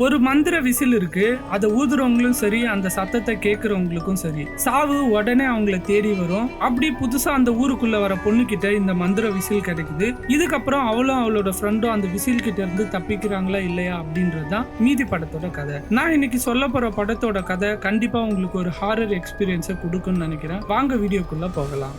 ஒரு மந்திர விசில் இருக்கு, அதை ஊதுறவங்களும் சரி, அந்த சத்தத்தை கேட்கறவங்களுக்கும் சரி, சாவு உடனே அவங்கள தேடி வரும். அப்படி புதுசா அந்த ஊருக்குள்ள வர பொண்ணு கிட்ட இந்த மந்திர விசில் கிடைக்குது. இதுக்கப்புறம் அவளும் அவளோட ஃப்ரெண்டும் அந்த விசில் கிட்ட இருந்து தப்பிக்கிறாங்களா இல்லையா அப்படின்றதுதான் மீதி படத்தோட கதை. நான் இன்னைக்கு சொல்ல போற படத்தோட கதை கண்டிப்பா உங்களுக்கு ஒரு ஹாரர் எக்ஸ்பீரியன்ஸை கொடுக்கும்னு நினைக்கிறேன். வாங்க வீடியோக்குள்ள போகலாம்.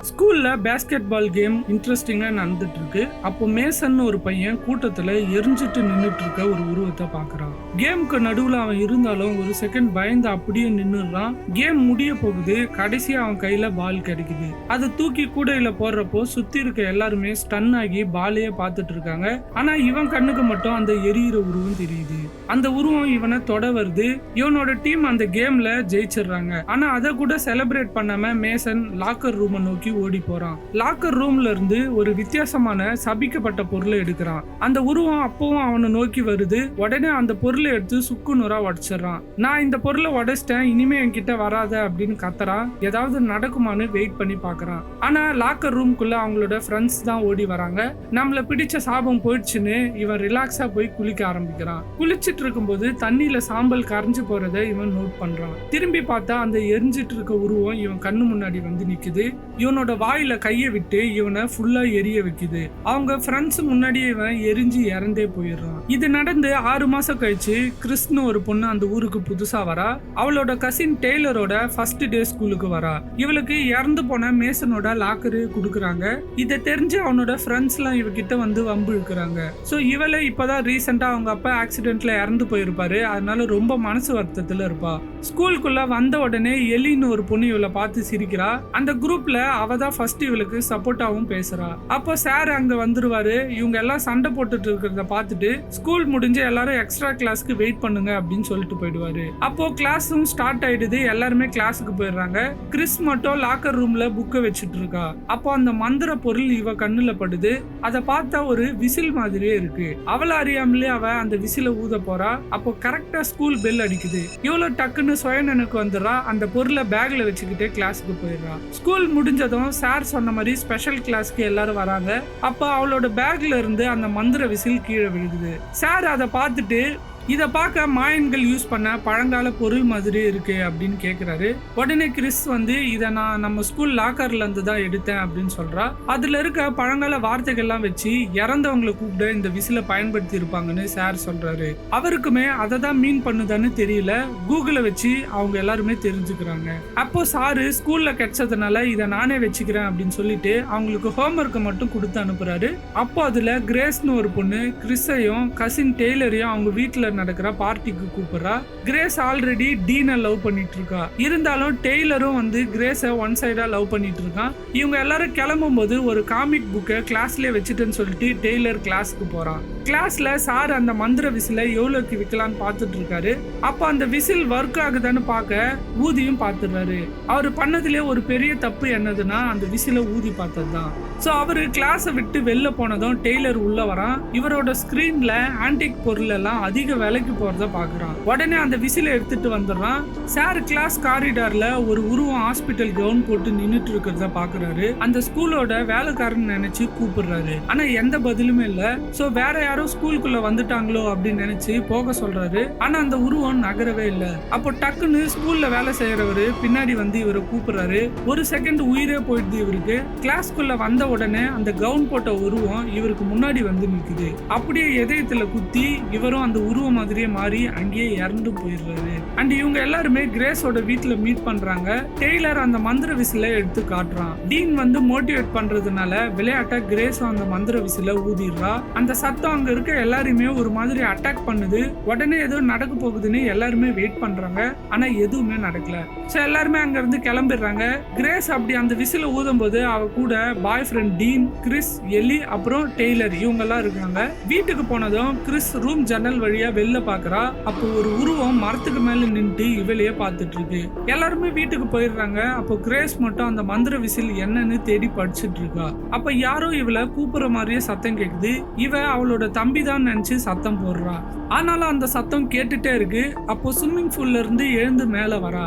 ஸ்கூல்ல பேஸ்கெட் பால் கேம் இன்ட்ரெஸ்டிங்கா நடந்துட்டு இருக்கு. அப்போ மேசன் ஒரு பையன் கூட்டத்துல எரிஞ்சிட்டு நின்னுட்டு இருக்க ஒரு உருவத்தை பாக்குறான். கேமுக்கு நடுவுல அவன் இருந்தாலும் ஒரு செகண்ட் பயந்து அப்படியே நின்னுறான். கேம் முடிய போகுது. கடைசியா அவன் கையில பால் கிடைக்குது. அதை தூக்கி கூடையில போடுறப்போ சுத்தி இருக்க எல்லாருமே ஸ்டன் ஆகி பாலையே பார்த்துட்டு இருக்காங்க. ஆனா இவன் கண்ணுக்கு மட்டும் அந்த எரியிற உருவம் தெரியுது. அந்த உருவம் இவனை தொட வருது. இவனோட டீம் அந்த கேம்ல ஜெயிச்சிடுறாங்க. ஆனா அதை கூட செலிப்ரேட் பண்ணாம மேசன் லாக்கர் ரூமை நோக்கி ஓடி போறான். லாக்கர் ரூம்ல இருந்து ஒரு வித்தியாசமான சபிக்கப்பட்ட பொருளை எடுக்கிறான். அந்த உருவம் அப்பவும் அவனை நோக்கி வருது. உடனே அந்த பொருளை எடுத்து சுக்கு நூறா உடைச்சிடறான். நான் இந்த பொருளை உடைச்சிட்டேன், இனிமே என்கிட்ட வராத அப்படின்னு கத்துறான். ஏதாவது நடக்குமான்னு வெயிட் பண்ணி பாக்குறான். ஆனா லாக்கர் ரூம்குள்ள அவங்களோட ஃப்ரெண்ட்ஸ் தான் ஓடி வராங்க. நம்மள பிடிச்ச சாபம் போயிடுச்சுன்னு இவன் ரிலாக்ஸா போய் குளிக்க ஆரம்பிக்கிறான். குளிச்சிட்டு இருக்கும்போது தண்ணியில சாம்பல் கரைஞ்சு போறத இவன் நோட் பண்றான். திரும்பி பார்த்தா அந்த எரிஞ்சிட்டு இருக்க உருவம் இவன் கண்ணு முன்னாடி வந்து நிக்குது. இவனோட வாயில கைய விட்டு இவனை ஃபுல்லா எரிய வைக்குது. அவங்க ஃப்ரெண்ட்ஸ் முன்னாடியே இவன் எரிஞ்சு இறந்தே போயிடுறான். இது நடந்து 6 மாசம் கழிச்சு கிறிஸ்னு ஒரு பொண்ணு அந்த ஊருக்கு புதுசா வரா. அவளோட கசின் டெய்லரோட ஃபர்ஸ்ட் டே ஸ்கூலுக்கு வரா. இவளுக்கு இறந்து போன மேசனோட லாக்கரு கொடுக்குறாங்க. இதை தெரிஞ்சு அவனோட ஃப்ரெண்ட்ஸ் எல்லாம் இவகிட்ட வந்து வம்பு இழுக்கிறாங்க. ஸோ இவளை இப்பதான் ரீசெண்டா அவங்க அப்பா ஆக்சிடென்ட்ல இறந்து போயிருப்பாரு. அதனால ரொம்ப மனசு வருத்தத்துல இருப்பா. ஸ்கூலுக்குள்ள வந்த உடனே எலின்னு ஒரு பொண்ணு இவளை பார்த்து சிரிக்கிறா. அந்த குரூப்ல அவதான் ஃபர்ஸ்ட் இவளுக்கு சப்போர்ட்டாவும் பேசுறா. அப்போ சார் அங்க வந்துருவாரு. இவங்க எல்லாம் சண்டை போட்டுட்டு இருக்கிறத பார்த்துட்டு ஸ்கூல் முடிஞ்சு எல்லாரும் எக்ஸ்ட்ரா கிளாஸ்க்கு வெயிட் பண்ணுங்க அப்படின்னு சொல்லிட்டு போயிடுவாரு. அப்போ கிளாஸும் ஸ்டார்ட் ஆயிடுது. எல்லாருமே கிளாஸுக்கு போயிடுறாங்க. கிறிஸ் மட்டும் லாக்கர் ரூம்ல புக்கை வச்சுட்டு இருக்கா. அப்போ அந்த மந்திர பொருள் இவ கண்ணுல படுது. அதை பார்த்தா ஒரு விசில் மாதிரியே இருக்கு. அவளை அறியாமலே அவ அந்த விசில ஊத போறா. அப்போ கரெக்டா ஸ்கூல் பெல் அடிக்குது. இவ்வளவு டக்குன்னு சுயநனுக்கு வந்துடுறா. அந்த பொருளை பேக்ல வச்சுக்கிட்டே கிளாஸுக்கு போயிடுறா. ஸ்கூல் முடிஞ்சதும் சார் சொன்ன மாதிரி ஸ்பெஷல் கிளாஸ்க்கு எல்லாரும் வராங்க. அப்ப அவளோட பேக்ல இருந்து அந்த மந்திர விசில் கீழே விழுகுது. சார் அதை பார்த்துட்டு இதை பார்க்க மாயன்கள் யூஸ் பண்ண பழங்கால பொருள் மாதிரி இருக்கு அப்படின்னு கேட்கிறாரு. உடனே கிறிஸ் வந்து இதை நான் நம்ம ஸ்கூல் லாக்கர்ல இருந்து தான் எடுத்தேன் அப்படின்னு சொல்றா. அதுல இருக்க பழங்கால வார்த்தைகள்லாம் வச்சு இறந்தவங்களை கூப்பிட இந்த விசில பயன்படுத்தி இருப்பாங்கன்னு சார் சொல்றாரு. அவருக்குமே அதை தான் மீன் பண்ணுதான்னு தெரியல. கூகுளை வச்சு அவங்க எல்லாருமே தெரிஞ்சுக்கிறாங்க. அப்போ சாரு ஸ்கூல்ல கிடைச்சதுனால இதை நானே வச்சுக்கிறேன் அப்படின்னு சொல்லிட்டு அவங்களுக்கு ஹோம்ஒர்க்கை மட்டும் கொடுத்து அனுப்புறாரு. அப்போ அதுல கிரேஸ்னு ஒரு பொண்ணு கிறிஸையும் கசின் டெய்லரையும் அவங்க வீட்டுல நடக்கிற பார்ட்டிக்கு கூப்பிடுறா. கிரேஸ் ஆல்ரெடி டீனை லவ் பண்ணிட்டு இருக்கா. இருந்தாலும் டெய்லரும் வந்து கிரேஸை ஒன் சைடா லவ் பண்ணிட்டு இருக்கான். இவங்க எல்லாரும் கிளம்பும் போது ஒரு காமிக் புக்கை கிளாஸ்லயே வச்சுட்டேன்னு சொல்லிட்டு டெய்லர் கிளாஸ்க்கு போறான். கிளாஸ்ல சார் அந்த மந்திர விசில எவ்வளவுக்கு விற்கலான்னு பார்த்துட்டு இருக்காரு. அப்ப அந்த விசில் ஒர்க் ஆகுதான்னு பார்க்க ஊதியும் பார்த்துடுறாரு. அவர் பண்ணதுலேயே ஒரு பெரிய தப்பு என்னதுன்னா அந்த விசில ஊதி பார்த்ததுதான். ஸோ அவரு கிளாஸை விட்டு வெளில போனதும் டெய்லர் உள்ள வரான். இவரோட ஸ்கிரீன்ல ஆன்டிக் பொருள் எல்லாம் அதிக விலைக்கு போறத பாக்குறான். உடனே அந்த விசில எடுத்துட்டு வந்துடுறான். சார் கிளாஸ் காரிடார்ல ஒரு உருவம் ஹாஸ்பிட்டல் கவுன் போட்டு நின்னுட்டு இருக்கிறத பாக்குறாரு. அந்த ஸ்கூலோட வேலைக்காரன் நினைச்சு கூப்பிடுறாரு. ஆனா எந்த பதிலுமே இல்ல. சோ வேற யாரோ ஸ்கூலுக்குள்ள வந்துட்டாங்களோ அப்படின்னு நினைச்சு போக சொல்றாரு. ஆனா அந்த உருவம் நகரவே இல்ல. அப்போ டக்குன்னு ஸ்கூல்ல வேலை செய்யறவரு பின்னாடி வந்து இவரை கூப்பிடுறாரு. ஒரு செகண்ட் உயிரே போயிடுது இவருக்கு. கிளாஸ்க்குள்ள வந்த உடனே அந்த கவுன் போட்ட உருவம் இவருக்கு முன்னாடி வந்து நிக்குது. அப்படியே இதயத்துல குத்தி இவரும் அந்த உருவம் மாதிரியே மாறி அங்கேயே இறந்து போயிடுறாரு. அண்ட் இவங்க எல்லாருமே கிரேஸோட வீட்டுல மீட் பண்றாங்க. டெய்லர் அந்த மந்திர விசில எடுத்து காட்டுறான். டீன் வந்து மோட்டிவேட் பண்றதுனால விளையாட்ட கிரேஸ் அந்த மந்திர விசில ஊதிடுறா. அந்த சத்தம் அங்க இருக்க எல்லாருமே ஒரு மாதிரி அட்டாக் பண்ணுது. உடனே ஏதோ நடக்க போகுதுன்னு எல்லாருமே வெயிட் பண்றாங்க. ஆனா எதுவுமே நடக்கல. சோ எல்லாருமே அங்க இருந்து கிளம்பிடுறாங்க. கிரேஸ் அப்படி அந்த விசில ஊதும் போது அவ கூட பாய் ஃப்ரெண்ட் டீன், கிறிஸ், எலி அப்புறம் டெய்லர் இவங்க எல்லாம் இருக்காங்க. வீட்டுக்கு போனதும் கிறிஸ் ரூம் ஜன்னல் வழியா வெளில பாக்குறா. அப்போ ஒரு உருவம் மரத்துக்கு மேல நின்று இவளையே பார்த்துட்டு இருக்கு. எல்லாருமே வீட்டுக்கு போயிடுறாங்க. அப்போ கிரேஸ் மட்டும் அந்த மந்திர விசில் என்னன்னு தேடி படிச்சுட்டு இருக்கா. அப்ப யாரோ இவளை கூப்பிடுற மாதிரியே சத்தம் கேக்குது. இவ அவளோட தம்பி தான் நினைச்சு சத்தம் போடுறா. ஆனாலும் அந்த சத்தம் கேட்டுட்டே இருக்கு. அப்போ ஸ்விம்மிங் பூல்ல இருந்து எழுந்து மேல வரா.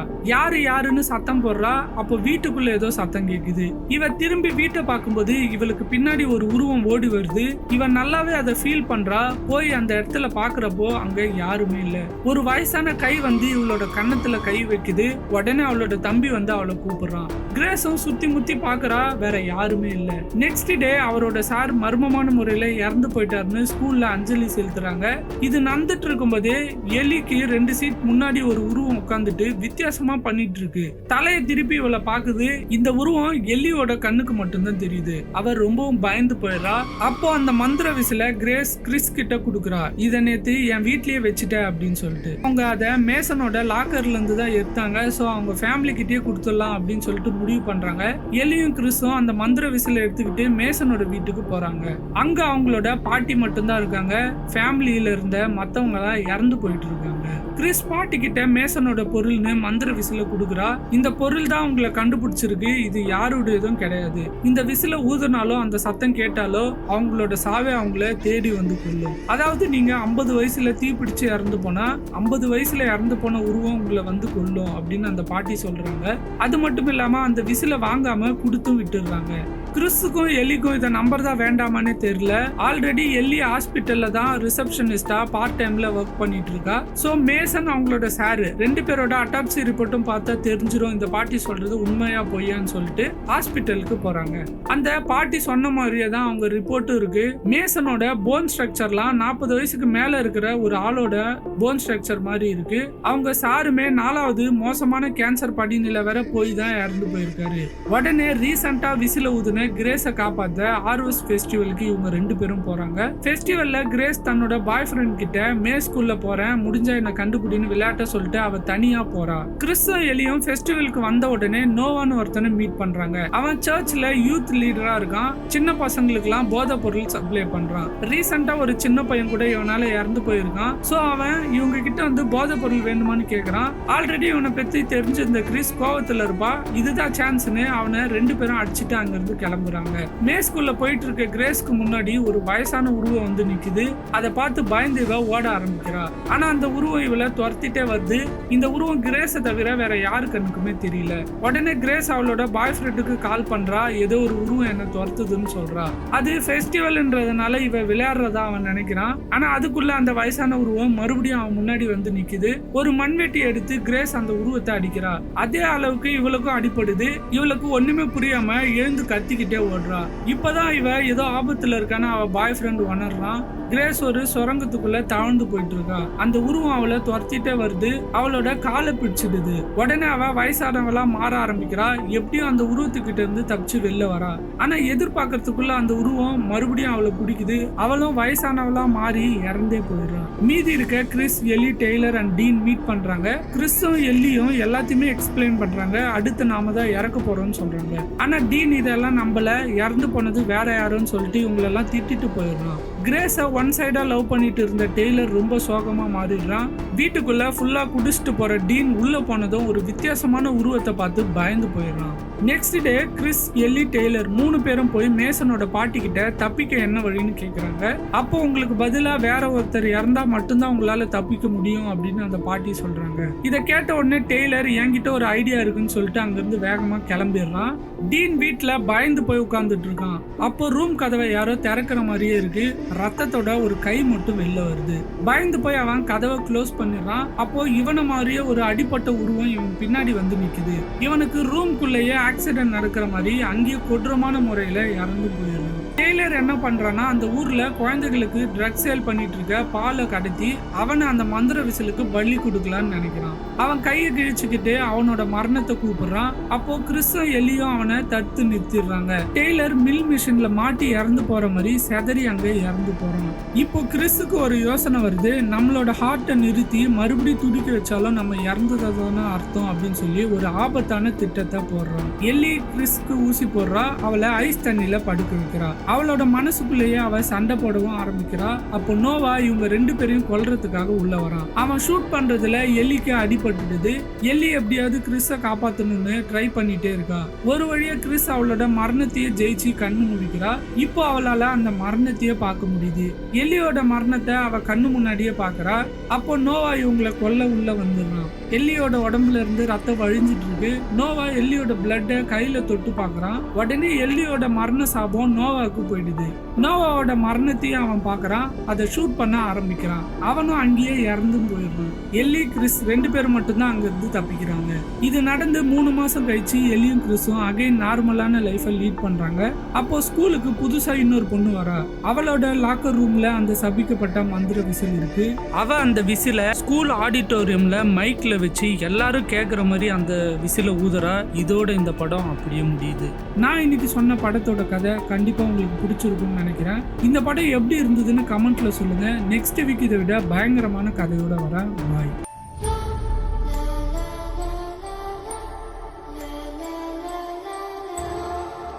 யாருன்னு சத்தம் போடுறா. அப்போ வீட்டுக்குள்ள ஏதோ சத்தம் கேக்குது. இவ திரும்பி வீட்டை பார்க்கும்போது இவளுக்கு பின்னாடி ஒரு உருவம் ஓடி வருது. இவன் நல்லாவே அதை ஃபீல் பண்றா. போய் அந்த இடத்துல பாக்குறப்போ அங்க யாருமே இல்ல. ஒரு வயசான கை வந்து இவளோட கன்னத்துல கை வைக்குது. உடனே அவளோட தம்பி வந்து அவளை கூப்பிடுறான். கிரேஸும் சுத்தி முத்தி பாக்குறா. வேற யாருமே இல்ல. நெக்ஸ்ட் டே அவரோட சார் மர்மமான முறையில இறந்து போயிட்டாருன்னு ஸ்கூல்ல அஞ்சலி செலுத்துறாங்க. இது நடந்துட்டு இருக்கும்போதே எலிக்கு 2 சீட் முன்னாடி ஒரு உருவம் உட்காந்துட்டு வித்தியாசமா பண்ணிட்டு இருக்கு. தலையை திருப்பி இவளை பாக்குது. இந்த உருவம் எலியோட கண்ணுக்கு மட்டும்தான் தெரியுது. அவர் ரொம்பவும் பயந்து போயிடறா. அப்போ அந்த மந்திர விசில கிரேஸ் கிறிஸ் கிட்ட குடுக்குறா. இத நேத்து என் வீட்லயே வச்சுட்ட அப்படின்னு சொல்லிட்டு. அவங்க அதை மேசனோட லாக்கர்ல இருந்து தான் எடுத்தாங்க. சோ அவங்க ஃபேமிலி கிட்டே கொடுத்துடலாம் அப்படின்னு சொல்லிட்டு முடிவு பண்றாங்க. எலியும் கிறிஸும் அந்த மந்திர விசில எடுத்துக்கிட்டு மேசனோட வீட்டுக்கு போறாங்க. அங்க அவங்களோட பாட்டி மட்டும்தான் இருக்காங்க. ஃபேமிலியில இருந்த மத்தவங்க இறந்து போயிட்டு இருக்காங்க. கிறிஸ் பாட்டி கிட்ட மேசனோட பொருள்னு மந்திர விசில குடுக்குறா. இந்த பொருள் தான் உங்களை கண்டுபிடிச்சிருக்கு. இது யாருடையதும் கிடையாது. இந்த விசில ஊதுனாலும் அந்த சத்தம் கேட்டாலோ அவங்களோட சாவே அவங்கள தேடி வந்து கொள்ளும். அதாவது நீங்க 50 வயசுல தீப்பிடிச்சு இறந்து போனா 50 வயசுல இறந்து போன உருவம் உங்களை வந்து கொள்ளும் அப்படின்னு அந்த பாட்டி சொல்றாங்க. அது மட்டும் இல்லாம அந்த விசில வாங்காம கொடுத்தும் விட்டுடுறாங்க. கிறிஸுக்கும் எலிக்கும் இதை நம்பர் தான் வேண்டாமானே தெரியல. ஆல்ரெடி எல்லி ஹாஸ்பிட்டல்ல தான் ரிசப்ஷனிஸ்டா பார்ட் டைம்ல ஒர்க் பண்ணிட்டு இருக்கா. சோ மேசன் அவங்களோட சாரு 2 பேரோட அட்டாப்சி ரிப்போர்ட்டும் பார்த்தா தெரிஞ்சிரும் இந்த பாட்டி சொல்றது உண்மையா பொய்யான்னு சொல்லிட்டு ஹாஸ்பிட்டலுக்கு போறாங்க. அந்த பாட்டி சொன்ன மாதிரியே தான் அவங்க ரிப்போர்ட்டும் இருக்கு. மேசனோட போன் ஸ்ட்ரக்சர்லாம் 40 வயசுக்கு மேல இருக்கிற ஒரு ஆளோட போன் ஸ்ட்ரக்சர் மாதிரி இருக்கு. அவங்க சாருமே 4வது மோசமான கேன்சர் படிநிலை வர போய் தான் இறந்து போயிருக்காரு. உடனே ரீசெண்டா விசில ஊதுன கிரேஸை காப்பாத்த ஹார்வெஸ்ட் ஃபெஸ்டிவலுக்கு இவங்க 2 பேரும் போறாங்க. ஃபெஸ்டிவல்ல கிரேஸ் தன்னோட பாய் ஃப்ரெண்ட் கிட்ட மே ஸ்கூல்ல போறேன் முடிஞ்சா என்ன கண்டுபிடின்னு விளையாட்ட சொல்லிட்டு அவ தனியா போறா. கிறிஸும் எலியும் ஃபெஸ்டிவலுக்கு வந்த உடனே நோவான்னு ஒருத்தனை மீட் பண்றாங்க. அவன் சர்ச்ல யூத் லீடரா இருக்கான். சின்ன பசங்களுக்கு எல்லாம் போதை பொருள் சப்ளை பண்றான். ரீசெண்டா ஒரு சின்ன பையன் கூட இவனால இறந்து போயிருக்கான். சோ அவன் இவங்க கிட்ட வந்து போதை பொருள் வேணுமான்னு கேக்குறான். ஆல்ரெடி இவனை பத்தி தெரிஞ்சிருந்த கிறிஸ் கோவத்துல இருப்பா. இதுதான் சான்ஸ்னு அவனை 2 பேரும் அடிச்சுட்டு அங்க இருந்து கிளம்புறாங்க. மே ஸ்கூல்ல போயிட்டு இருக்க கிரேஸ்க்கு முன்னாடி ஒரு வயசான உருவம் வந்து நிக்குது. அதை பார்த்து பயந்து இவ ஓட ஆரம்பிக்கிறா. ஆனா அந்த உருவம் இவளை துரத்திட்டே வருது. இந்த உருவம் கிரேஸை தவிர வேற யாரு கண்ணுக்குமே தெரியல. உடனே கிரேஸ் அவளோட பாய் ஃப்ரெண்டுக்கு கால் பண்றா. ஏதோ ஒரு உருவம் என்ன துரத்துதுன்னு சொல்றா. அது ஃபெஸ்டிவல்ன்றதுனால இவ விளையாடுறதா அவன் நினைக்கிறான். ஆனா அதுக்குள்ள அந்த வயசான உருவம் மறுபடியும் அவன் முன்னாடி வந்து நிக்குது. ஒரு மண்வெட்டி எடுத்து கிரேஸ் அந்த உருவத்தை அடிக்கிறா. அதே அளவுக்கு இவளுக்கும் அடிப்படுது. இவளுக்கு ஒண்ணுமே புரியாம எழுந்து கத்திக்கிட்டே ஓடுறா. இப்பதான் இவ ஏதோ ஆபத்துல இருக்கான்னு அவ பாய் ஃப்ரெண்ட் உணர்றான். கிரேஸ் ஒரு சுரங்கத்துக்குள்ள தவழ்ந்து போயிட்டு இருக்கா. அந்த உருவம் அவளை துரத்திட்டே வருது. அவளோட காலை பிடிச்சிடுது. உடனே அவ வயசானவளா மாற ஆரம்பிக்கிறா. எப்படியும் அந்த உருவத்துக்கிட்ட இருந்து தப்பிச்சு வெளில வரா. ஆனா எதிர்பார்க்கறதுக்குள்ள அந்த உருவம் மறுபடியும் அவளை பிடிக்குது. அவளும் வயசானவளா மாறி இறந்தே போயிடுறா. மீதி இருக்க கிறிஸ், எலி, டெய்லர் அண்ட் டீன் மீட் பண்றாங்க. கிறிஸும் எல்லியும் எல்லாத்தையுமே எக்ஸ்பிளைன் பண்றாங்க. அடுத்து நாம தான் இறக்க போறோம்னு சொல்றாங்க. ஆனா டீன் இதெல்லாம் நம்பல. இறந்து போனது வேற யாருன்னு சொல்லிட்டு இவங்களெல்லாம் திட்டிட்டு போயிடுறான். கிரேஸை ஒன் சைடா லவ் பண்ணிட்டு இருந்த டெய்லர் ரொம்ப சோகமா மாறிடுறான். வீட்டுக்குள்ள ஃபுல்லா குடிச்சிட்டு போற டீன் உள்ள போனதும் ஒரு வித்தியாசமான உருவத்தை பார்த்து பயந்து போயிடுறான். நெக்ஸ்ட் டே கிறிஸ், எல்லி, டெய்லர் 3 பேரும் போய் மேசனோட பாட்டி கிட்ட தப்பிக்க என்ன வழின்னு கேக்குறாங்க. அப்போ உங்களுக்கு பதிலா வேற ஒருத்தர் இறந்தா மட்டும்தான் உங்களால தப்பிக்க முடியும் அப்படின்னு அந்த பாட்டி சொல்றாங்க. இதை கேட்ட உடனே டெய்லர் என்கிட்ட ஒரு ஐடியா இருக்குன்னு சொல்லிட்டு அங்கிருந்து வேகமா கிளம்பிடுறான். டீன் வீட்டுல பயந்து போய் உட்கார்ந்துட்டு இருக்கான். அப்போ ரூம் கதவை யாரோ திறக்கிற மாதிரியே இருக்கு. ரத்தத்தோட ஒரு கை மட்டும் வெளில வருது. பயந்து போய் அவன் கதவை க்ளோஸ் பண்ணிடுறான். அப்போ இவனை மாதிரியே ஒரு அடிப்பட்ட உருவம் இவன் பின்னாடி வந்து நிக்குது. இவனுக்கு ரூம்குள்ளேயே ஆக்சிடென்ட் நடக்கிற மாதிரி அங்கேயே கொடூரமான முறையில இறந்து போயிடுறான். டெய்லர் என்ன பண்றான்னா அந்த ஊர்ல குழந்தைகளுக்கு ட்ரக் சேல் பண்ணிட்டு இருக்க பாலை கடத்தி அவனை அந்த மந்திர விசிலுக்கு பலி கொடுக்கலான்னு நினைக்கிறான். அவன் கையை கிழிச்சுக்கிட்டு அவனோட மரணத்தை கூப்பிடுறான். அப்போ கிறிஸும் எலியும் அவனை தடுத்து நிறுத்திடுறாங்க. டெய்லர் மில் மிஷின்ல மாட்டி இறந்து போற மாதிரி செதறி அங்க இறந்து போறான். இப்போ கிறிஸுக்கு ஒரு யோசனை வருது. நம்மளோட ஹார்ட்டை நிறுத்தி மறுபடியும் துடிக்க வச்சாலும் நம்ம இறந்ததான அர்த்தம் அப்படின்னு சொல்லி ஒரு ஆபத்தான திட்டத்தை போடுறான். எல்லி கிறிஸ்க்கு ஊசி போடுறா. அவளை ஐஸ் தண்ணியில படுக்க வைக்கிறா. அவளை அவளோட மனசுக்குள்ளேயே அவ சண்டை போடவும் ஆரம்பிக்கிறா. அப்போ நோவா இவங்க 2 பேரையும் கொல்றதுக்காக உள்ள வரான். அவன் ஷூட் பண்றதுல எல்லிக்கு அடிபட்டுடுது. எல்லி எப்படியாவது கிறிஸ காப்பாத்தணும்னு ட்ரை பண்ணிட்டே இருக்கா. ஒரு வழியா கிறிஸ் அவளோட மரணத்தையே ஜெயிச்சு கண்ணு முடிக்கிறா. இப்போ அவளால அந்த மரணத்தையே பார்க்க முடியுது. எல்லியோட மரணத்தை அவ கண்ணு முன்னாடியே பாக்குறா. அப்போ நோவா இவங்களை கொல்ல உள்ள வந்துடுறான். எல்லியோட உடம்புல இருந்து ரத்தம் வழிஞ்சிட்டு இருக்கு. நோவா எல்லியோட பிளட்ட கையில தொட்டு பாக்குறான். உடனே எல்லியோட மரண சாபம் நோவாவுக்கு போயிடுது. நோவாவோட மரணத்தையும் அவன் பாக்குறான். அதை ஷூட் பண்ண ஆரம்பிக்கிறான். அவனும் அங்கேயே இறந்தும் போயிடுறான். எல்லி கிறிஸ் 2 பேர் மட்டும்தான் அங்க இருந்து தப்பிக்கிறாங்க. இது நடந்து 3 மாசம் கழிச்சு எல்லியும் கிறிஸும் அகைன் நார்மலான லைஃபை லீட் பண்றாங்க. அப்போ ஸ்கூலுக்கு புதுசா இன்னொரு பொண்ணு வரா. அவளோட லாக்கர் ரூம்ல அந்த சபிக்கப்பட்ட மந்திர விசில் இருக்கு. அவ அந்த விசில ஸ்கூல் ஆடிட்டோரியம்ல மைக்ல வச்சு எல்லாரும் கேக்குற மாதிரி அந்த விசில ஊதுறா. இதோட இந்த படம் அப்படியே முடியுது. நான் இன்னைக்கு சொன்ன படத்தோட கதை கண்டிப்பா உங்களுக்கு பிடிச்சிருக்கும்னு நினைக்கிறேன். இந்த படம் எப்படி இருந்ததுன்னு கமெண்ட்ல சொல்லுங்க. நெக்ஸ்ட் வீக் இதை விட பயங்கரமான கதையோட வரேன். பாய்.